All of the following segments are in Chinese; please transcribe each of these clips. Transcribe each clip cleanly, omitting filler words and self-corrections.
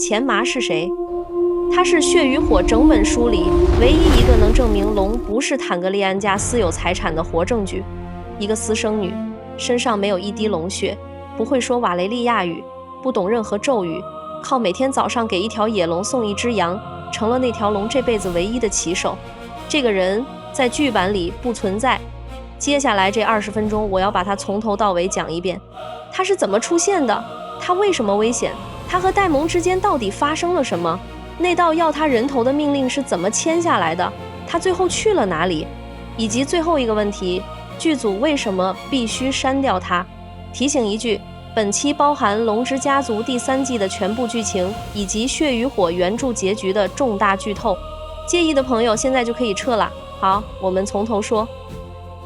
錢麻是誰？他是《血與火》整本書裡唯一一個能證明龙不是坦格利安家私有財產的活證據。一個私生女，身上沒有一滴龍血，不會說瓦雷利亞語，不懂任何咒語，靠每天早上給一條野龍送一隻羊，成了那條龍這輩子唯一的騎手。這個人在劇版裡不存在。接下來這20分鐘，我要把他從頭到尾講一遍。他是怎麼出現的？他為什麼危險？他和戴蒙之間到底發生了什麼？那道要他人頭的命令是怎麼簽下來的？他最後去了哪裡？以及最後一個問題，劇組為什麼必須刪掉他？提醒一句，本期包含《龍之家族》第3季的全部劇情，以及《血與火》原著結局的重大劇透。介意的朋友現在就可以撤了。好，我們從頭說。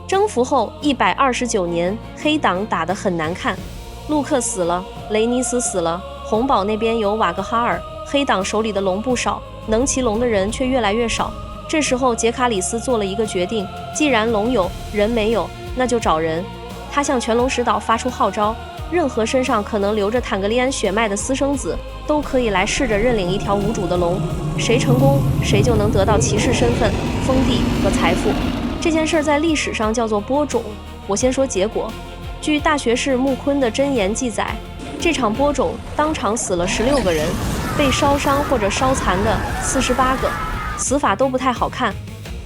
征服後129年，黑黨打得很難看，路克死了，雷尼斯死了，紅堡那邊有瓦格哈爾，黑党手裡的龙不少，能骑龍的人卻越來越少。這時候杰卡里斯做了一個決定，既然龍有人沒有，那就找人。他向全龙石島發出號召，任何身上可能流着坦格利安血脈的私生子都可以來試着认領一条无主的龙，誰成功誰就能得到骑士身份、封地和財富。這件事在歷史上叫做播種。我先說結果。據大學士穆昆的箴言記載，這場播種當場死了16個人，被燒傷或者燒殘的48個，死法都不太好看。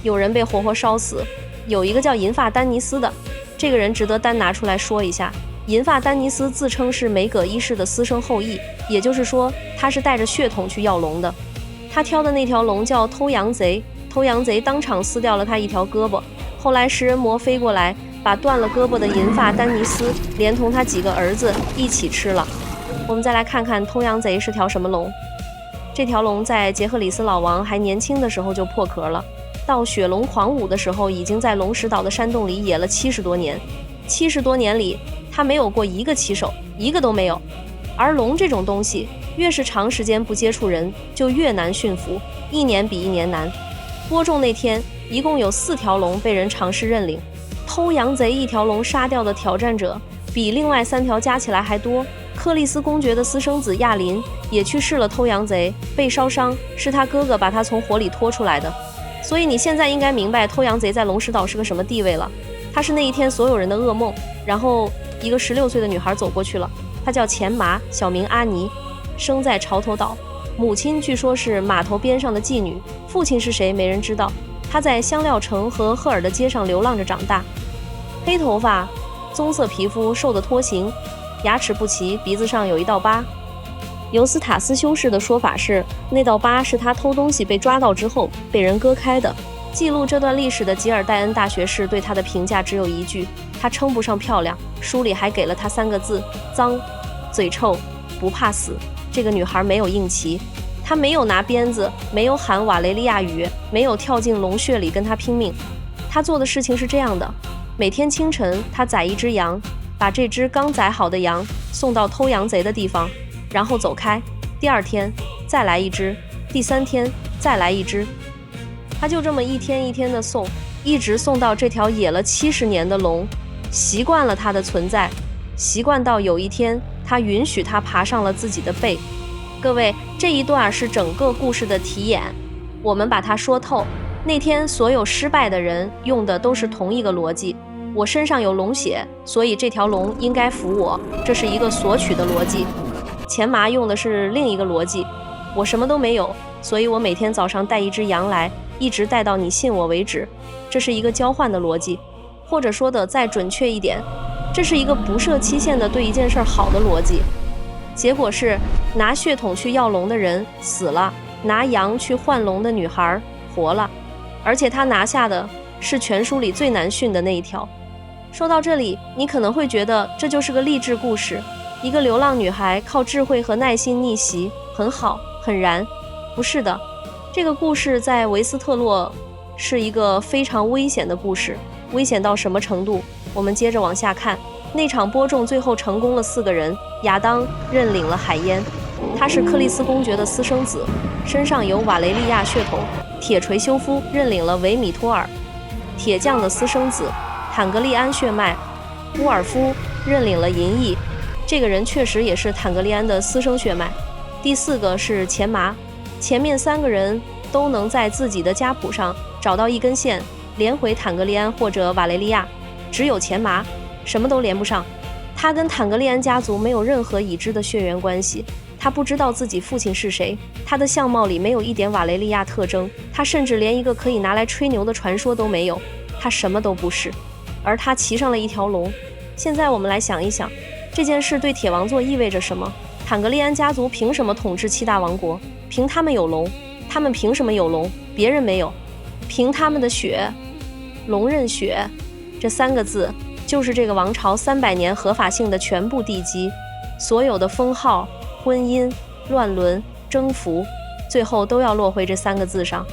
有人被活活燒死，有一個叫银髮丹尼斯的，這個人值得單拿出來說一下。银髮丹尼斯自稱是梅葛一世的私生後裔，也就是說他是帶着血統去要龍的。他挑的那條龍叫偷羊賊，偷羊賊當场撕掉了他一條胳膊。後來食人魔飛過來，把斷了胳膊的銀髮丹尼斯連同他幾個兒子一起吃了。我們再來看看偷羊賊是條什麼龍。這條龍在傑赫里斯老王還年輕的時候就破殼了，到雪龍狂舞的時候已經在龙石島的山洞裡野了70多年。70多年里，他没有過一個騎手，一個都沒有。而龍這種東西，越是長時間不接觸人，就越難馴服，一年比一年難。播種那天，一共有4條龍被人嘗試認領。偷羊賊一條龍殺掉的挑戰者比另外3條加起來還多。克里斯公爵的私生子亞林也去試了偷羊賊，被燒傷，是他哥哥把他從火裡拖出來的。所以你現在應該明白偷羊賊在龍石島是個什麼地位了。他是那一天所有人的噩夢。然後一個16歲的女孩走過去了，她叫錢麻，小名阿尼，生在潮頭島，母親據說是碼頭邊上的妓女，父親是誰沒人知道。她在香料城和赫爾的街上流浪着長大，黑頭髮，棕色皮膚，瘦得拖行，牙齒不齊，鼻子上有一道疤。尤斯塔斯修士的說法是，那道疤是他偷東西被抓到之後被人割開的。記錄這段歷史的吉爾戴恩大學士對他的評價只有一句，他稱不上漂亮，書裡還給了他3個字：髒、嘴臭、不怕死。這個女孩沒有硬騎，她沒有拿鞭子，沒有喊瓦雷利亞語，沒有跳進龍穴裡跟他拼命。她做的事情是這樣的：每天清晨，她宰一只羊，把這只剛宰好的羊送到偷羊賊的地方，然後走開。第2天再來一只，第3天再來一只。他就這麼一天一天的送，一直送到這條野了70年的龍習慣了它的存在，習慣到有一天他允許它爬上了自己的背。各位，這一段是整個故事的題眼，我們把它說透。那天所有失敗的人用的都是同一個邏輯，我身上有龍血，所以這條龍應該服我，這是一個索取的邏輯。錢麻用的是另一個邏輯，我什麼都沒有，所以我每天早上帶一只羊來，一直帶到你信我為止，這是一個交換的逻輯。或者說的再準確一點，這是一個不設期限的對一件事好的邏輯。結果是拿血統去要龍的人死了，拿羊去換龍的女孩活了，而且他拿下的是全書裡最難馴的那一條。說到這裡，你可能会覺得這就是個勵志故事，一個流浪女孩靠智慧和耐心逆襲，很好很燃。不是的，這個故事在維斯特洛是一個非常危險的故事。危險到什麼程度？我們接着往下看。那場播種最後成功了，4個人。亞當認領了海煙，他是克里斯公爵的私生子，身上有瓦雷利亞血統。鐵錘修夫認領了維米托爾，鐵匠的私生子，坦格利安血脈。烏爾夫認領了銀翼，這個人確實也是坦格利安的私生血脈。第4個是錢麻。前面3個人都能在自己的家譜上找到一根線，連回坦格利安或者瓦雷利亞，只有錢麻什麼都连不上。他跟坦格利安家族沒有任何已知的血缘關係，他不知道自己父親是誰，他的相貌裡沒有一點瓦雷利亞特徵，他甚至連一個可以拿來吹牛的傳說都沒有，他什麼都不是。而他騎上了一條龍。現在我們來想一想，這件事對鐵王座意味着什麼？坦格利安家族憑什麼統治7大王國？憑他們有龍，他們憑什麼有龍？別人沒有。憑他們的血，龍刃血，這3個字就是這個王朝300年合法性的全部地基，所有的封號、婚姻、亂倫、征服，最後都要落回這3個字上。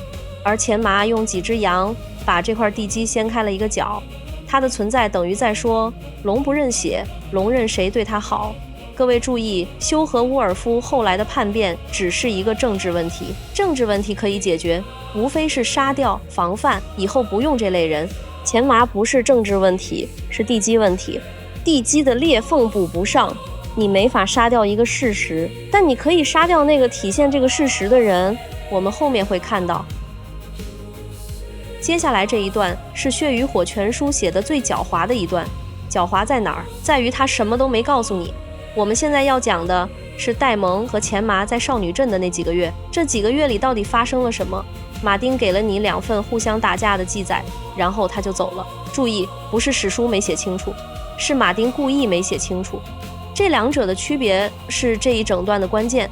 而錢麻用幾隻羊把這塊地基掀開了一個角，它的存在等於在說，龍不認血，龍認誰對他好。各位注意，休和烏爾夫後來的叛變只是一個政治問題，政治問題可以解決，無非是殺掉、防範，以後不用這類人。錢麻不是政治問題，是地基問題。地基的裂縫補不上，你沒法殺掉一個事實，但你可以殺掉那个體現這個事實的人。我們後面會看到。接下來這一段是《血與火》全書寫的最狡猾的一段。狡猾在哪兒？在於他什麼都沒告訴你。我們現在要講的是戴蒙和錢麻在少女鎮的那幾個月，這幾個月裡到底發生了什麼？馬丁給了你2份互相打架的記載，然後他就走了。注意，不是史書沒寫清楚，是馬丁故意沒寫清楚。這兩者的區別是這一整段的關鍵。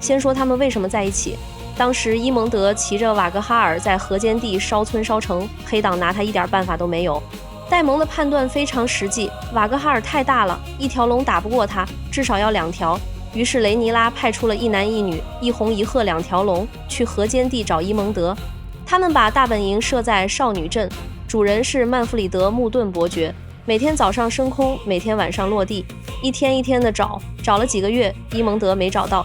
先說他們為什麼在一起。當時伊蒙德騎着瓦格哈爾在河間地燒村燒城，黑黨拿他一點辦法都沒有。戴蒙的判斷非常實際，瓦格哈爾太大了，一條龍打不過他，至少要2條。於是雷尼拉派出了1男1女1紅1褐2條龍去河間地找伊蒙德。他們把大本營設在少女鎮，主人是曼弗里德·穆頓伯爵，每天早上升空，每天晚上落地，一天一天的找了幾個月，伊蒙德沒找到。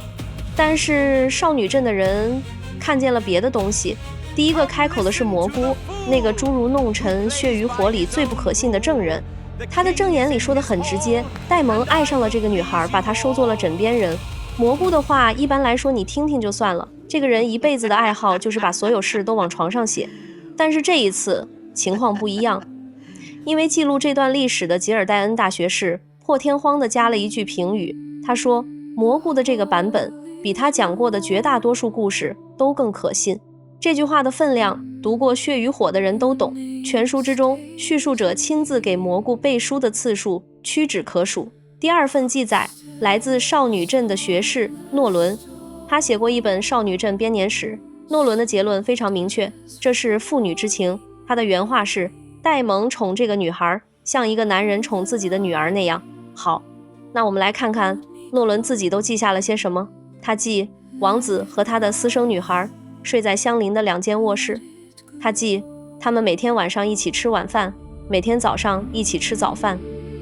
但是少女鎮的人看見了別的東西。第一個開口的是蘑菇，那個諸如弄臣、血與火裡最不可信的證人。他的證言裡說得很直接，戴蒙愛上了這個女孩，把她收作了枕邊人。蘑菇的話一般來說你聽聽就算了，這個人一輩子的愛好就是把所有事都往床上寫。但是這一次情況不一樣，因為記錄這段歷史的吉爾戴恩大學士破天荒地加了一句評語，他說蘑菇的這個版本比他講過的絕大多數故事都更可信。這句話的分量，讀過《血與火》的人都懂。全書之中，敘述者親自給蘑菇背書的次數屈指可數。第2份記載來自少女鎮的學士諾倫，他寫過一本少女鎮編年史。諾倫的結論非常明確，這是父女之情。他的原話是：戴蒙寵這個女孩，像一個男人寵自己的女兒那樣。好，那我們來看看諾倫自己都記下了些什麼。他記王子和他的私生女孩睡在相鄰的2間臥室，他記他們每天晚上一起吃晚飯，每天早上一起吃早飯。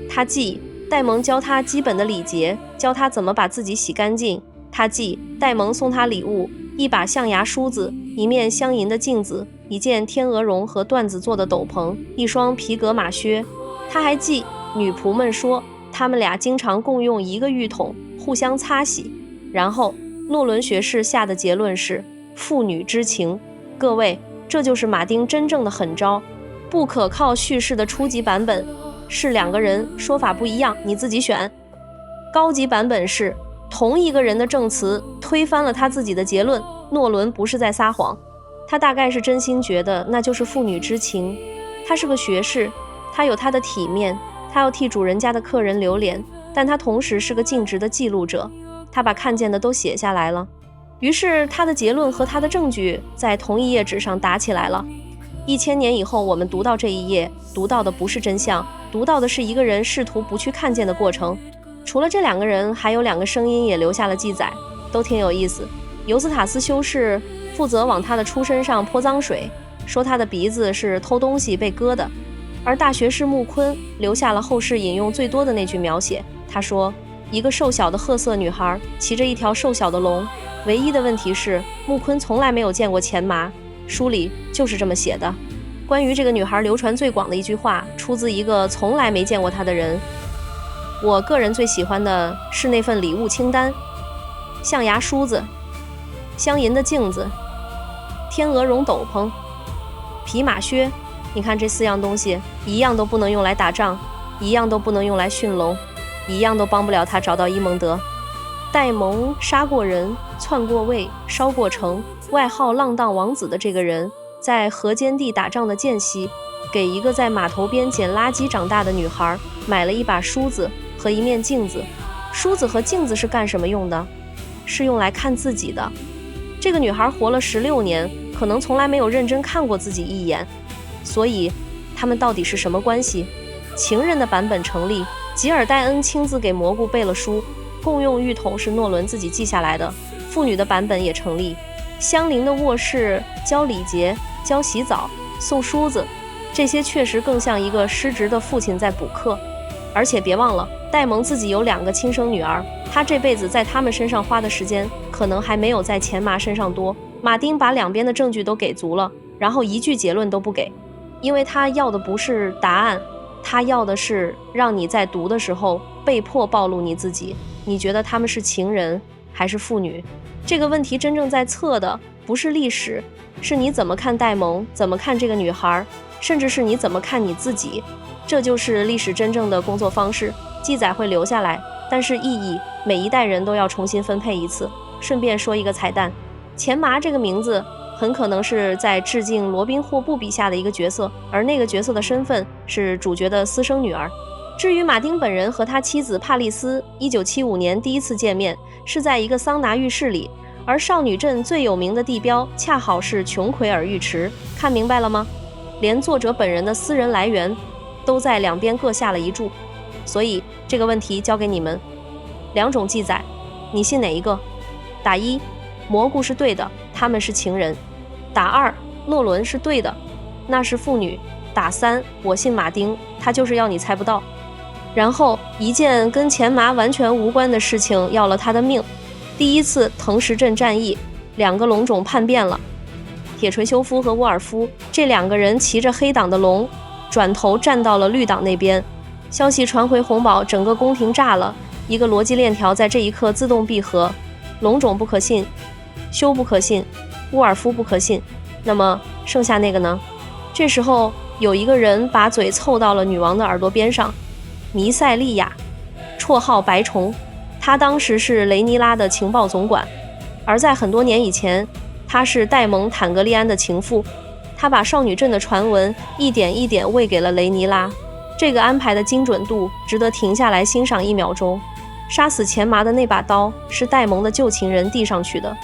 他記戴蒙教他基本的禮節，教他怎麼把自己洗乾淨。他記戴蒙送他禮物，一把象牙梳子，一面鑲銀的鏡子，一件天鵝絨和緞子做的斗篷，一雙皮革馬靴。他還記女僕們說他們倆經常共用一個浴桶，互相擦洗。然後諾倫學士下的結論是父女之情。各位，這就是馬丁真正的狠招。不可靠敘事的初級版本是2個人說法不一樣，你自己選。高級版本是同一個人的證詞推翻了他自己的結論。諾倫不是在撒謊，他大概是真心覺得那就是父女之情。他是個學士，他有他的體面，他要替主人家的客人留臉，但他同時是個盡職的記錄者，他把看見的都寫下來了。於是他的結論和他的證據在同一頁紙上打起來了。1000年以後，我們讀到這一頁，讀到的不是真相，讀到的是一個人試圖不去看見的過程。除了這2個人，還有2個聲音也留下了記載，都挺有意思。尤斯塔斯修士負責往他的出身上潑髒水，說他的鼻子是偷東西被割的。而大學士穆昆留下了後世引用最多的那句描寫，他說一個瘦小的褐色女孩騎着一條瘦小的龍。唯一的問題是穆昆從來沒有見過錢麻，書裡就是這麼寫的。關於這個女孩流傳最廣的一句話，出自一個從來沒見過她的人。我個人最喜歡的是那份禮物清單，象牙梳子、鑲银的镜子、天鵝绒斗篷、匹馬靴。你看这4样東西，一樣都不能用來打仗，一樣都不能用來驯龍，一樣都幫不了他找到伊蒙德。戴蒙殺過人，篡過位，燒過城，外號浪蕩王子的這個人，在河間地打仗的間隙，給一個在碼頭邊撿垃圾長大的女孩買了一把梳子和一面鏡子。梳子和鏡子是幹什麼用的？是用來看自己的。這個女孩活了16年，可能從來沒有認真看過自己一眼。所以他們到底是什麼關係？情人的版本成立，吉爾戴恩親自給蘑菇背了書，共用浴桶是諾倫自己記下來的，婦女的版本也成立。相鄰的臥室教禮節、教洗澡、送梳子，這些確實更像一個失職的父親在補課。而且別忘了，戴蒙自己有2個親生女兒，他這輩子在他們身上花的時間可能還沒有在錢麻身上多。馬丁把兩邊的證據都給足了，然後一句結論都不給，因為他要的不是答案，他要的是讓你在讀的時候被迫暴露你自己。你覺得他們是情人還是父女？這個問題真正在測的不是歷史，是你怎麼看戴蒙，怎麼看這個女孩，甚至是你怎麼看你自己。這就是歷史真正的工作方式，記載會留下來，但是意義每一代人都要重新分配一次。順便說一個彩蛋，錢麻這個名字很可能是在致敬羅賓霍布筆下的一個角色，而那個角色的身份是主角的私生女兒。至於馬丁本人和他妻子帕麗斯1975年第一次見面是在一個桑拿浴室裡，而少女鎮最有名的地標恰好是瓊奎爾浴池。看明白了嗎？連作者本人的私人來源都在兩邊各下了一注。所以這個問題交給你們，2種記載，你信哪一個？打1，蘑菇是對的，他們是情人。打2，諾倫是對的，那是婦女。打3，我信馬丁，他就是要你猜不到。然後一件跟錢麻完全無關的事情要了他的命。第一次藤石鎮戰役，2個龍種叛變了，鐵錘修夫和沃爾夫這2個人騎着黑黨的龍轉頭站到了綠黨那邊。消息傳回紅堡，整個宮廷炸了，一個邏輯鏈條在這一刻自動閉合。龍種不可信，修不可信，沃爾夫不可信，那麼剩下那個呢？這時候有一個人把嘴湊到了女王的耳朵邊上，彌賽利亞，綽號白蟲，他當時是雷尼拉的情報總管，而在很多年以前，他是戴蒙·坦格利安的情妇。他把少女鎮的傳聞一點一點餵給了雷尼拉，這個安排的精準度值得停下來欣賞1秒鐘。殺死錢麻的那把刀是戴蒙的舊情人遞上去的，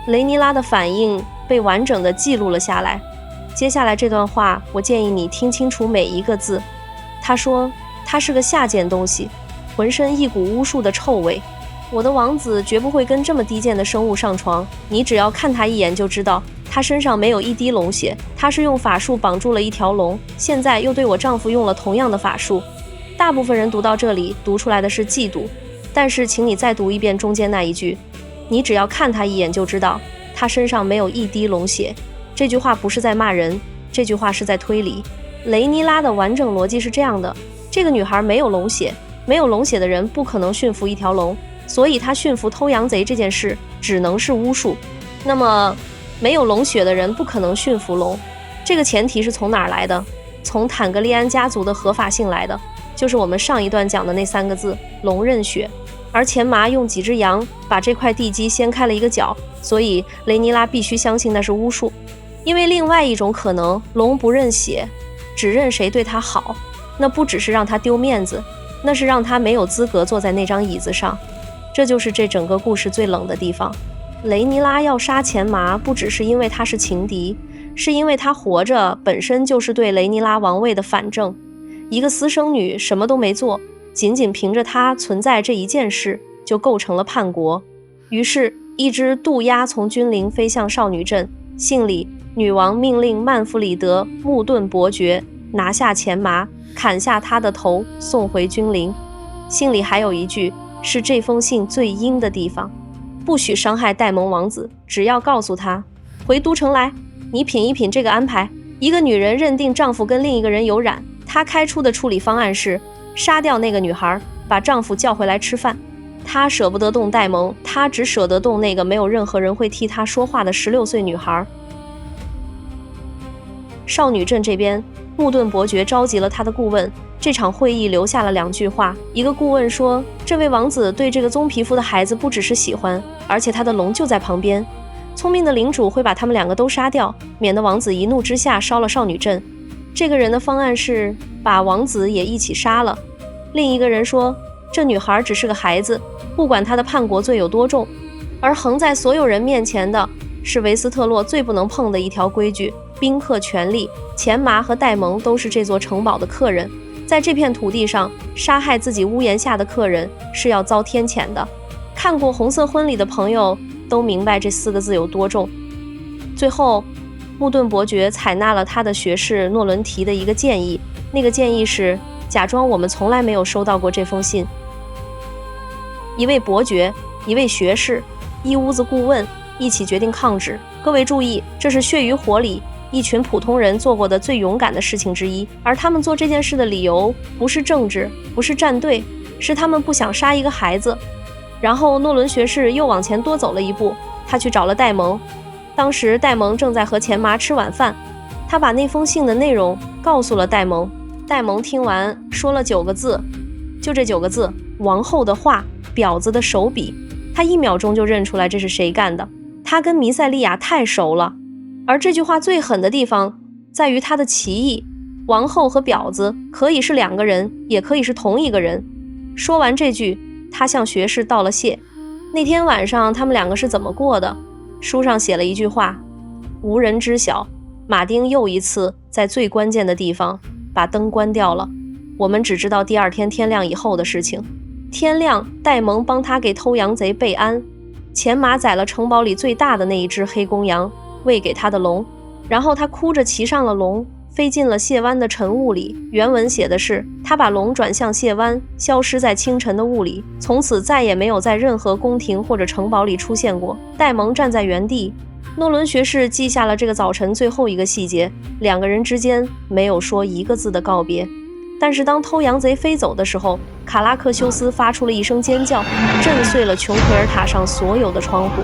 雷尼拉的反應被完整的記錄了下來。接下來這段話，我建議你聽清楚每一個字。他說他是個下賤東西，渾身一股巫術的臭味。我的王子絕不會跟這麼低賤的生物上床，你只要看他一眼就知道，他身上沒有一滴龍血，他是用法術綁住了一條龍，現在又對我丈夫用了同樣的法術。大部分人讀到這裡，讀出來的是嫉妒，但是請你再讀一遍中間那一句，你只要看他一眼就知道，他身上沒有一滴龍血。這句話不是在罵人，這句話是在推理。雷尼拉的完整邏輯是這樣的，這個女孩沒有龍血，沒有龍血的人不可能馴服一條龍，所以她馴服偷羊賊這件事只能是巫術。那麼沒有龍血的人不可能馴服龍，這個前提是從哪兒來的？從坦格利安家族的合法性來的，就是我們上一段講的那3個字，龍認血。而錢麻用幾隻羊把這塊地基掀開了一個角，所以雷尼拉必須相信那是巫術。因為另外一種可能，龍不認血，只認誰對他好，那不只是讓他丟面子，那是讓他沒有資格坐在那張椅子上。這就是這整個故事最冷的地方。雷尼拉要殺錢麻，不只是因為他是情敵，是因為他活着本身就是對雷尼拉王位的反正。一個私生女什麼都沒做，僅僅憑着她存在這一件事就構成了叛國。於是一隻渡鴉從君臨飛向少女鎮，信裡女王命令曼弗里德·穆頓伯爵拿下錢麻，砍下他的頭，送回君臨。信裡還有一句是這封信最陰的地方，不許傷害戴蒙王子，只要告訴他回都城來。你品一品這個安排，一個女人認定丈夫跟另一個人有染，她開出的處理方案是殺掉那個女孩，把丈夫叫回來吃飯。他捨不得動戴蒙，他只捨得動那個沒有任何人會替他說話的16歲女孩。少女鎮這邊，穆頓伯爵召集了他的顧問。這場會議留下了2句話。一個顧問說，這位王子對這個棕皮膚的孩子不只是喜歡，而且他的龍就在旁邊。聰明的領主會把他們2個都殺掉，免得王子一怒之下燒了少女鎮。這個人的方案是把王子也一起殺了。另一個人說，這女孩只是個孩子，不管她的叛國罪有多重，而橫在所有人面前的是維斯特洛最不能碰的一條規矩：宾客權利。錢麻和戴蒙都是這座城堡的客人，在這片土地上殺害自己屋檐下的客人是要遭天谴的。看過《紅色婚禮》的朋友都明白這4個字有多重。最後，穆頓伯爵採納了他的學士諾倫提的一個建議，那個建議是假裝我們從來沒有收到過這封信。一位伯爵，一位學士，一屋子顧問一起決定抗旨。各位注意，這是血与火裡一群普通人做過的最勇敢的事情之一，而他们做這件事的理由不是政治，不是站队，是他们不想殺一個孩子。然後諾倫學士又往前多走了一步，他去找了戴蒙。當時戴蒙正在和錢麻吃晚飯，他把那封信的內容告訴了戴蒙。戴蒙聽完說了9個字，就這9個字：王后的話，婊子的手筆。他1秒鐘就認出來這是誰幹的，他跟彌賽利亞太熟了。而這句話最狠的地方在於它的歧義，王后和婊子可以是2個人，也可以是同一個人。說完這句，他向學士道了謝。那天晚上他們2個是怎麼過的？書上寫了一句話：無人知曉。馬丁又一次在最關鍵的地方把燈關掉了，我們只知道第2天天亮以後的事情。天亮，戴蒙幫他給偷羊賊備安，錢麻宰了城堡裡最大的那一隻黑公羊，餵給他的龍，然後他哭着騎上了龍，飛進了謝灣的晨霧裡。原文寫的是，他把龍轉向謝灣，消失在清晨的霧裡，從此再也沒有在任何宮廷或者城堡裡出現過。戴蒙站在原地，諾倫學士記下了這個早晨最後一個細節：2個人之間沒有說1個字的告別。但是當偷羊賊飛走的時候，卡拉克修斯發出了一聲尖叫，震碎了瓊奎爾塔上所有的窗戶。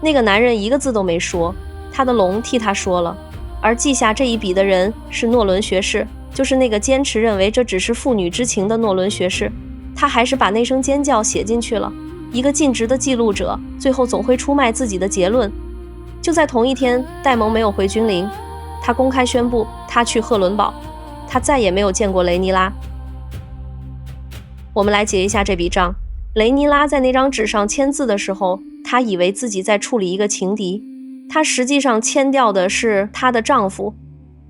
那個男人1個字都沒說，他的龍替他說了。而記下這一筆的人是諾倫學士，就是那個堅持認為這只是父女之情的諾倫學士。他還是把那聲尖叫寫進去了。一個盡職的記錄者最後總會出賣自己的結論。就在同一天，戴蒙沒有回君臨，他公開宣布他去赫倫堡，他再也沒有見過雷尼拉。我們來結一下這筆賬。雷尼拉在那張紙上簽字的時候，她以為自己在處理一個情敵，她實際上簽掉的是她的丈夫，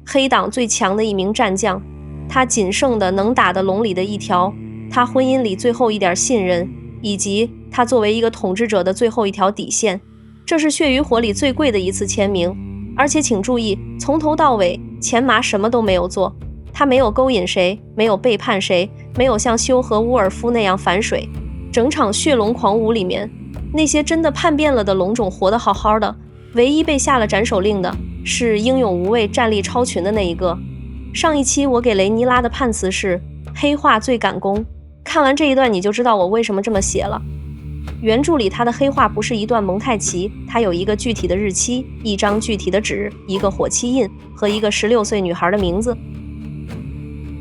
黑黨最強的一名戰將，她僅剩的能打的龍裡的一條，她婚姻裡最後一點信任，以及她作為一個統治者的最後一條底線。這是血與火裡最貴的一次簽名，而且請注意，從頭到尾錢麻什麼都沒有做，他沒有勾引誰，沒有背叛誰，沒有像修和烏爾夫那樣反水。整場血龍狂舞裡面，那些真的叛變了的龍種活得好好的，唯一被下了斬首令的是英勇無畏、戰力超群的那一個。上一期我給雷尼拉的判詞是黑化最趕工，看完這一段你就知道我為什麼這麼寫了。原著裡他的黑化不是一段蒙太奇，它有一個具體的日期，一張具體的紙，一個火漆印和一個16歲女孩的名字。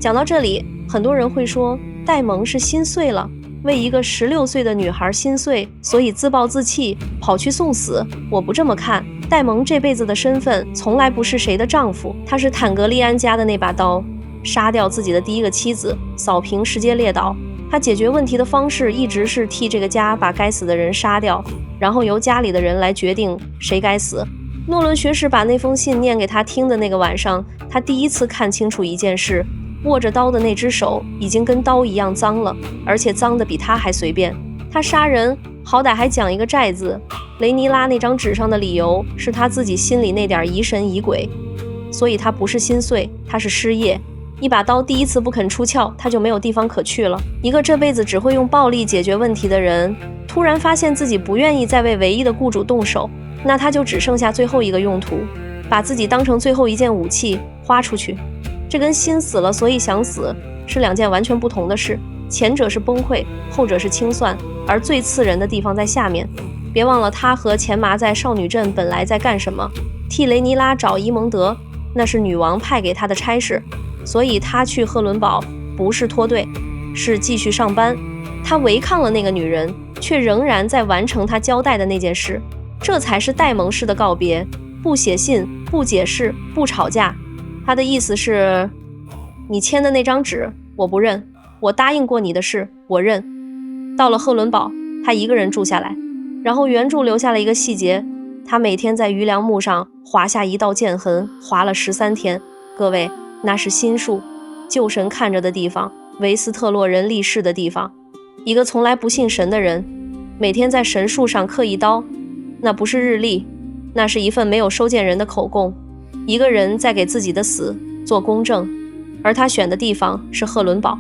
講到這裡，很多人會說戴蒙是心碎了，為一個16歲的女孩心碎，所以自暴自棄，跑去送死。我不這麼看，戴蒙這輩子的身份從來不是誰的丈夫，他是坦格利安家的那把刀，殺掉自己的第一個妻子，掃平世界列島。他解決問題的方式一直是替這個家把該死的人殺掉，然後由家裡的人來決定誰該死。諾倫學士把那封信念給他聽的那個晚上，他第一次看清楚一件事，握着刀的那只手已經跟刀一樣髒了，而且髒得比他還隨便。他殺人好歹還講一個債字，雷尼拉那張紙上的理由是他自己心裡那點疑神疑鬼，所以他不是心碎，他是失業。一把刀第一次不肯出鞘，他就沒有地方可去了。一個這輩子只會用暴力解決問題的人，突然發現自己不願意再為唯一的雇主動手，那他就只剩下最後一個用途，把自己當成最後一件武器花出去。這跟心死了所以想死是兩件完全不同的事，前者是崩潰，後者是清算。而最刺人的地方在下面。別忘了他和錢麻在少女鎮本來在幹什麼，替雷尼拉找伊蒙德，那是女王派給他的差事，所以他去赫倫堡不是脫隊，是繼續上班。他違抗了那個女人，卻仍然在完成他交代的那件事，這才是戴蒙式的告別，不寫信，不解釋，不吵架。他的意思是，你簽的那張紙我不認，我答應過你的事我認。到了赫倫堡，他一個人住下來，然後原著留下了一個細節，他每天在魚梁木上劃下一道劍痕，劃了13天。各位，那是心術，舊神看着的地方，維斯特洛人立誓的地方。一個從來不信神的人，每天在神樹上刻一刀，那不是日曆，那是一份沒有收件人的口供。一個人在給自己的死做公證，而他選的地方是赫倫堡，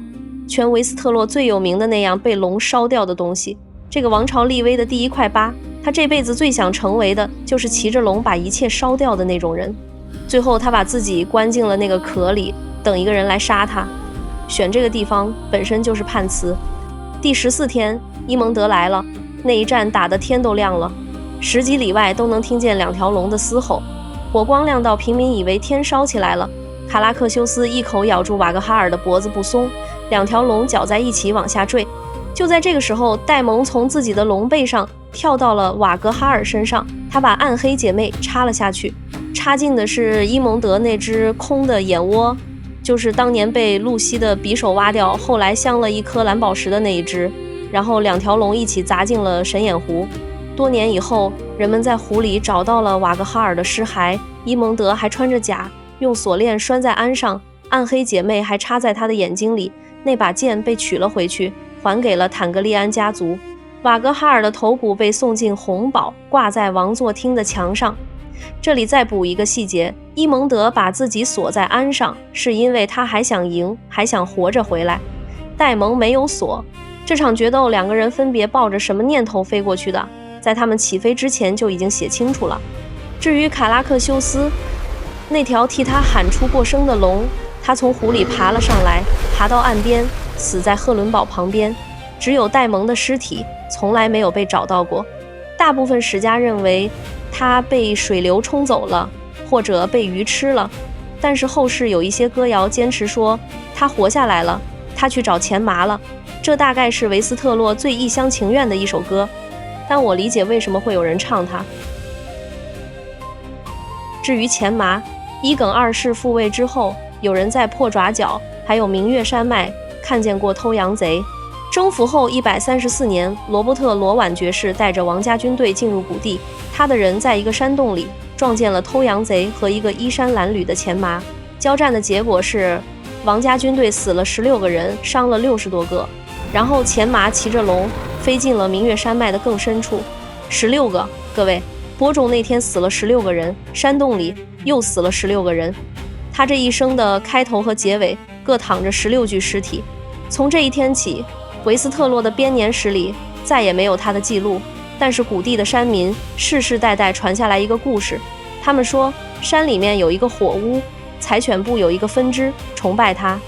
全維斯特洛最有名的那樣被龍燒掉的東西。這個王朝立威的第一塊疤，他這輩子最想成為的就是騎着龍把一切燒掉的那種人。最後他把自己關進了那個殼裡，等一個人來殺他。選這個地方本身就是判詞。第14天，伊蒙德來了，那一戰打得天都亮了，10幾里外都能聽見2條龍的嘶吼，火光亮到平民以為天燒起來了。卡拉克修斯一口咬住瓦格哈爾的脖子不鬆，2條龍攪在一起往下墜。就在這個時候，戴蒙從自己的龍背上跳到了瓦格哈爾身上，他把暗黑姐妹插了下去，插進的是伊蒙德那只空的眼窩，就是當年被露西的匕首挖掉，後來鑲了一顆藍宝石的那一只。然後2條龍一起砸進了神眼湖。多年以後，人們在湖裡找到了瓦格哈爾的屍骸，伊蒙德還穿着甲，用鎖鏈拴在鞍上，暗黑姐妹還插在他的眼睛裡，那把劍被取了回去，還給了坦格利安家族。瓦格哈爾的头骨被送进紅堡，掛在王座廳的牆上。這裡再補一個細節，伊蒙德把自己鎖在鞍上，是因為他還想贏，還想活着回來。戴蒙沒有鎖。這場決鬥2個人分別抱着什麼念頭飛過去的，在他們起飛之前就已經寫清楚了。至於卡拉克修斯，那條替他喊出過聲的龍，他從湖裡爬了上來，爬到岸邊，死在赫倫堡旁邊。只有戴蒙的屍體從來沒有被找到過。大部分史家認為他被水流沖走了，或者被魚吃了，但是後世有一些歌謠堅持說他活下來了，他去找錢麻了。這大概是維斯特洛最一廂情願的一首歌，但我理解為什麼會有人唱它。至於錢麻，伊耿二世復位之後，有人在破爪角還有明月山脈看見過偷羊賊。征服後134年，羅伯特·羅婉爵士帶着王家軍隊進入谷地，他的人在一個山洞裡撞見了偷羊賊和一個衣衫襤褸的錢麻。交戰的結果是王家軍隊死了16個人，傷了60多個。然後錢麻騎着龍飛進了明月山脈的更深處，16個，各位，播種那天死了16個人，山洞裡又死了16個人。他這一生的開頭和結尾各躺着16具屍體。從這一天起，維斯特洛的編年史裡再也沒有他的記錄，但是谷地的山民世世代代傳下來一個故事，他們說山裡面有一個火屋，柴犬部有一個分支崇拜他，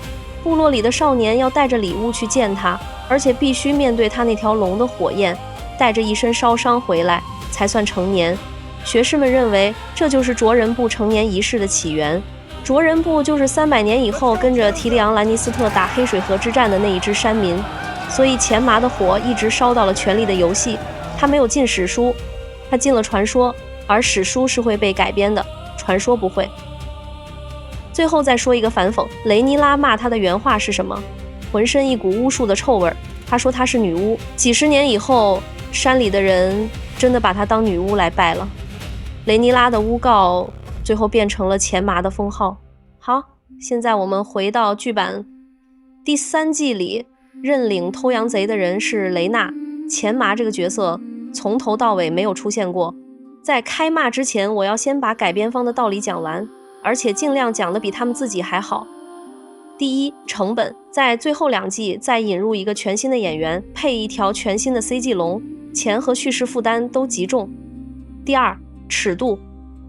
部落裡的少年要帶着禮物去見他，而且必須面對他那條龍的火焰，帶着一身燒傷回來才算成年。學士們認為這就是卓人部成年儀式的起源。卓人部就是300年以後跟着提利昂·蘭尼斯特打黑水河之戰的那一支山民，所以錢麻的火一直燒到了《權力的遊戲》，他沒有進史書，他進了傳說，而史書是會被改編的，傳說不會。最後再說一個反諷，雷尼拉罵他的原話是什麼？渾身一股巫術的臭味，他說她是女巫。幾十年以後，山裡的人真的把她當女巫來拜了。雷尼拉的誣告最後變成了錢麻的封號。好，現在我們回到劇版第3季裡，認領偷羊賊的人是雷娜，錢麻這個角色從頭到尾沒有出現過。在開罵之前，我要先把改編方的道理講完，而且盡量講得比他們自己還好。第一，成本，在最後2季再引入一個全新的演員，配一條全新的 CG 龍，錢和敘事負擔都極重。第二，尺度，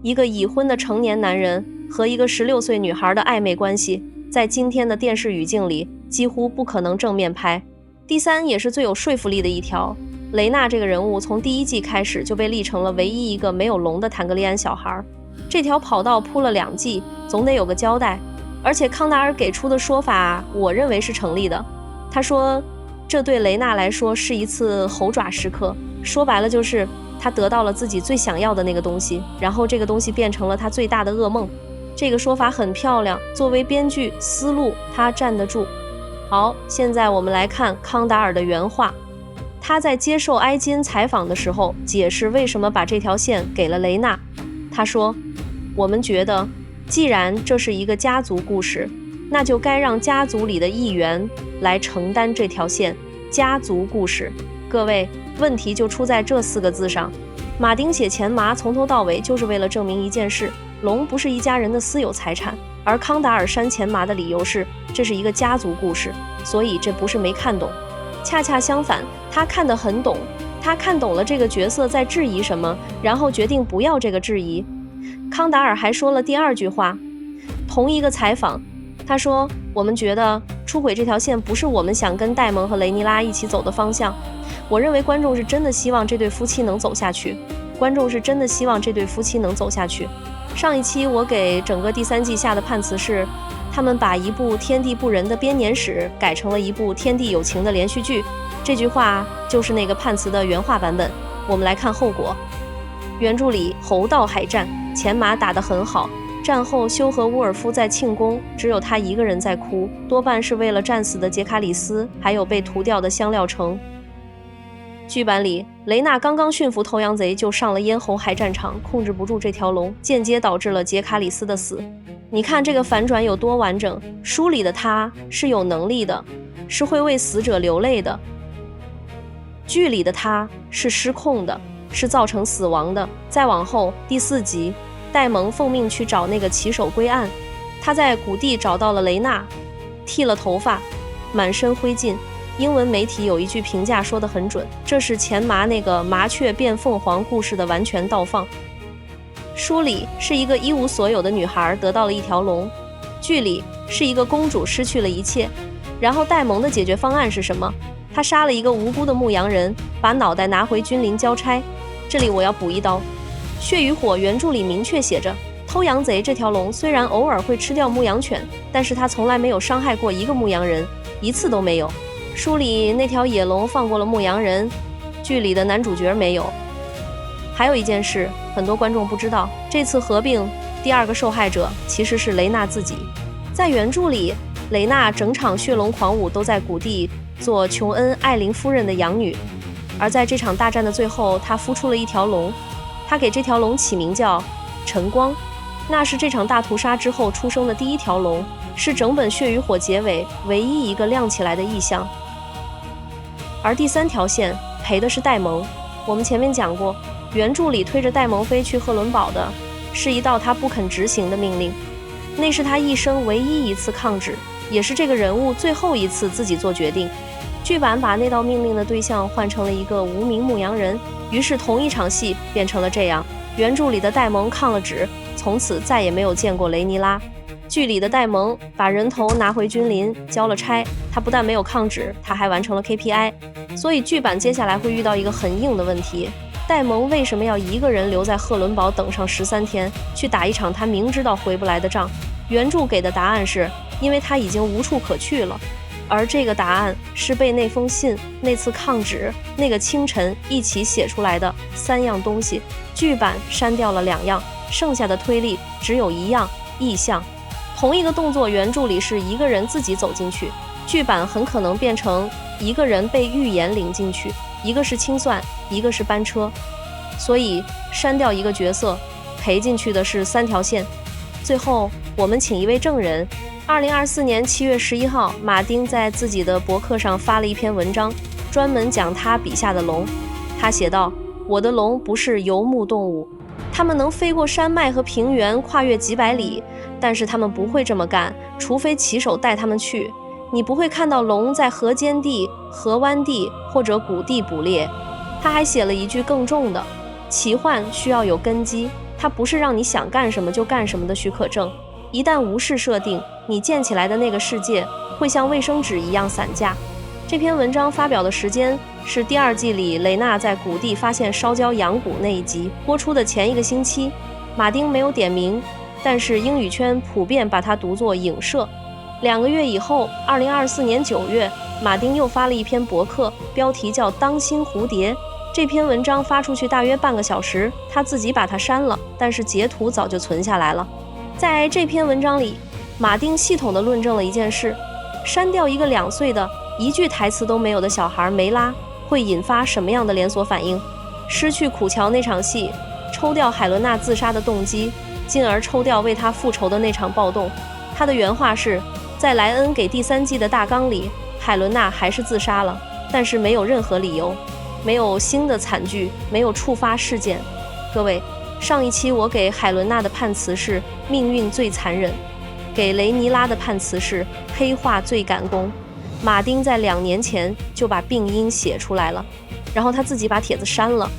一個已婚的成年男人和一個16歲女孩的曖昧關係，在今天的電視語境裡幾乎不可能正面拍。第三，也是最有說服力的一條，雷娜這個人物從第1季開始就被立成了唯一一個沒有龍的坦格利安小孩，這條跑道鋪了2季，總得有個交代。而且康達爾給出的說法，我認為是成立的。他說，這對雷娜來說是一次猴爪時刻，說白了就是他得到了自己最想要的那個東西，然後這個東西變成了他最大的噩夢。這個說法很漂亮，作為編劇思路，他站得住。好，現在我們來看康達爾的原話。他在接受埃金採訪的時候，解釋為什麼把這條線給了雷娜。他說，我們覺得既然這是一個家族故事，那就該讓家族裡的一員來承擔這條線。家族故事，各位，問題就出在這4個字上。馬丁寫錢麻從頭到尾就是為了證明一件事，龍不是一家人的私有財產，而康達爾刪錢麻的理由是這是一個家族故事，所以這不是沒看懂。恰恰相反，他看得很懂，他看懂了這個角色在質疑什麼，然後決定不要這個質疑。康達爾還說了第2句話，同一個採訪，他說，我們覺得出軌這條線不是我們想跟戴蒙和雷尼拉一起走的方向。我認為觀眾是真的希望這對夫妻能走下去，觀众是真的希望這對夫妻能走下去。上一期我給整個第3季下的判詞是，他們把一部天地不仁的編年史改成了一部天地有情的連續劇。這句話就是那個判詞的原話版本。我們來看後果。原著裡猴道海戰，錢麻打得很好，戰後休和烏爾夫在慶功，只有他一個人在哭，多半是為了戰死的傑卡里斯，還有被屠掉的香料城。劇版裡，雷娜剛剛馴服偷羊賊就上了咽喉海戰場，控制不住這條龍，間接導致了傑卡里斯的死。你看這個反轉有多完整，書裡的他是有能力的，是會為死者流淚的，劇裡的他是失控的，是造成死亡的。再往後第4集，戴蒙奉命去找那個骑手歸案，他在谷地找到了雷娜，剃了頭髮，滿身灰燼。英文媒體有一句評價說得很準，這是錢麻那個麻雀變鳳凰故事的完全倒放。書裡是一個一無所有的女孩得到了一條龍，劇裡是一個公主失去了一切。然後戴蒙的解決方案是什麼？他殺了一個無辜的牧羊人，把腦袋拿回君臨交差。這裡我要補一刀，《血與火》原著裡明確寫着，偷羊賊這條龍雖然偶爾會吃掉牧羊犬，但是他從來沒有傷害過一個牧羊人，一次都沒有。書裡那條野龍放過了牧羊人，劇裡的男主角沒有。還有一件事，很多觀眾不知道，這次合併第2個受害者其實是雷娜自己。在原著裡，雷娜整場血龍狂舞都在谷地做瓊恩·艾琳夫人的养女，而在這場大戰的最後，她孵出了一條龍，她給這條龍起名叫晨光，那是這場大屠殺之後出生的第1條龍，是整本《血與火》結尾唯一一個亮起來的意象。而第3條線賠的是戴蒙。我们前面講過，原著裡推着戴蒙飛去赫倫堡的是一道他不肯執行的命令，那是他一生唯一一次抗旨，也是這個人物最後一次自己做決定。劇版把那道命令的對象換成了一個無名牧羊人，於是同一場戲變成了這樣。原著裡的戴蒙抗了旨，從此再也沒有見過雷尼拉。劇裡的戴蒙把人頭拿回君臨交了差，他不但沒有抗旨，他還完成了 KPI。所以劇版接下來會遇到一個很硬的問題，戴蒙為什麼要一個人留在赫倫堡等上13天，去打一場他明知道回不來的仗？原著給的答案是因為他已經無處可去了，而這個答案是被那封信、那次抗旨、那個清晨一起寫出來的3樣東西。劇版刪掉了2樣，剩下的推理只有1樣，意象。同一個動作，原著裡是一個人自己走進去，劇版很可能變成一個人被預言領進去，一個是清算，一個是班車。所以刪掉一個角色，賠進去的是3條線。最後我們請一位證人。2024年7月11號，馬丁在自己的博客上發了一篇文章，專門講他筆下的龍。他寫道，我的龍不是游牧動物，它們能飛過山脈和平原，跨越幾百里，但是他們不會這麼幹，除非騎手帶他們去。你不會看到龍在河間地、河灣地或者谷地捕獵。他還寫了一句更重的，奇幻需要有根基，它不是讓你想幹什麼就幹什麼的許可證。一旦無視設定，你建起來的那個世界會像衛生紙一樣散架。這篇文章發表的時間是第2季裡雷娜在谷地發现燒焦羊骨那一集播出的前1個星期。馬丁沒有點名，但是英語圈普遍把它讀作影射。2個月以後，2024年9月，馬丁又發了一篇博客，標題叫《當心蝴蝶》。這篇文章發出去大約半個小時，他自己把它刪了，但是截圖早就存下來了。在這篇文章裡，馬丁系統地論證了一件事：刪掉一個2歲的、一句台詞都沒有的小孩梅拉，會引發什麼樣的連鎖反應？失去苦蕎那場戲，抽掉海倫娜自殺的動機，進而抽掉為她復仇的那場暴動。他的原話是，在萊恩給第3季的大綱裡，海倫娜還是自殺了，但是沒有任何理由，沒有新的慘劇，沒有觸發事件。各位，上一期我給海倫娜的判詞是命運最殘忍，給雷尼拉的判詞是黑化最感攻。馬丁在2年前就把病因寫出來了，然後他自己把帖子刪了。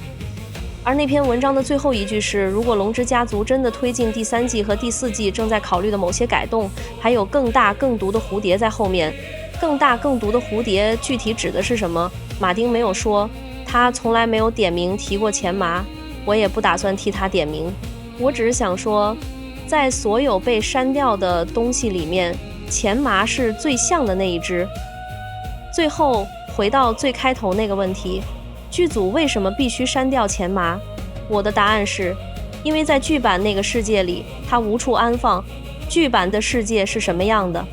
而那篇文章的最後一句是，如果龍之家族真的推进第3季和第4季正在考慮的某些改動，還有更大更毒的蝴蝶在後面。更大更毒的蝴蝶具体指的是什麼？馬丁沒有說，他從來沒有點名提過錢麻，我也不打算替他點名。我只是想說，在所有被刪掉的東西裡面，钱麻是最像的那一只。最後回到最開頭那個問題，劇組為什麼必須刪掉錢麻？我的答案是，因為在劇版那個世界裡，它無處安放。劇版的世界是什麼樣的？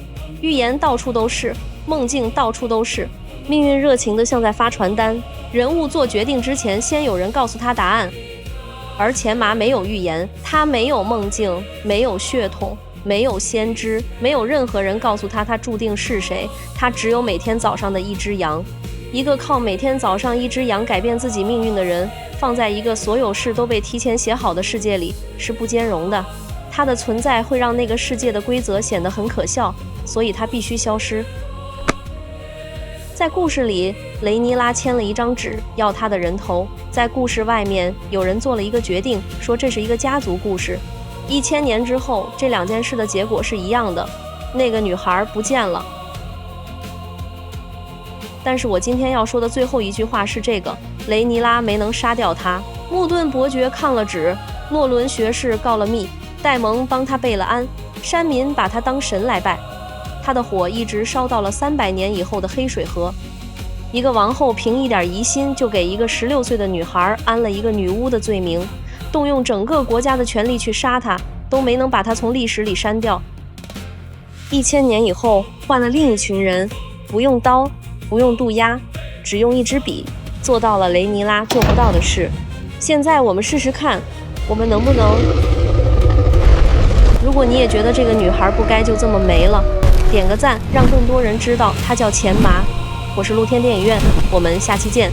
預言到處都是，夢境到處都是，命運熱情的像在發傳單，人物做決定之前，先有人告訴他答案。而錢麻沒有預言，他沒有夢境，沒有血統，沒有先知，沒有任何人告訴他注定是誰，他只有每天早上的一只羊。一個靠每天早上一只羊改变自己命運的人，放在一個所有事都被提前寫好的世界裡是不兼容的。他的存在会讓那個世界的規則顯得很可笑，所以他必須消失。在故事裡，雷尼拉簽了一張紙，要他的人头。在故事外面，有人做了一個決定，說這是一個家族故事。1000年之後，這2件事的結果是一樣的，那個女孩不見了。但是我今天要說的最後一句話是這個：雷尼拉沒能殺掉他，穆頓伯爵抗了旨，諾倫學士告了密，戴蒙幫他備了安，山民把他當神來拜。他的火一直燒到了300年以後的黑水河。一個王后憑一點疑心，就給一個16歲的女孩安了一個女巫的罪名，動用整個國家的權力去殺她，都沒能把她從歷史裡刪掉。1000年以後，換了另一群人，不用刀，不用渡鴉，只用一支筆，做到了雷尼拉做不到的事。现在我們試試看，我們能不能……如果你也覺得這個女孩不該就這麼沒了，點個讚，讓更多人知道她叫錢麻。我是露天電影院，我們下期見。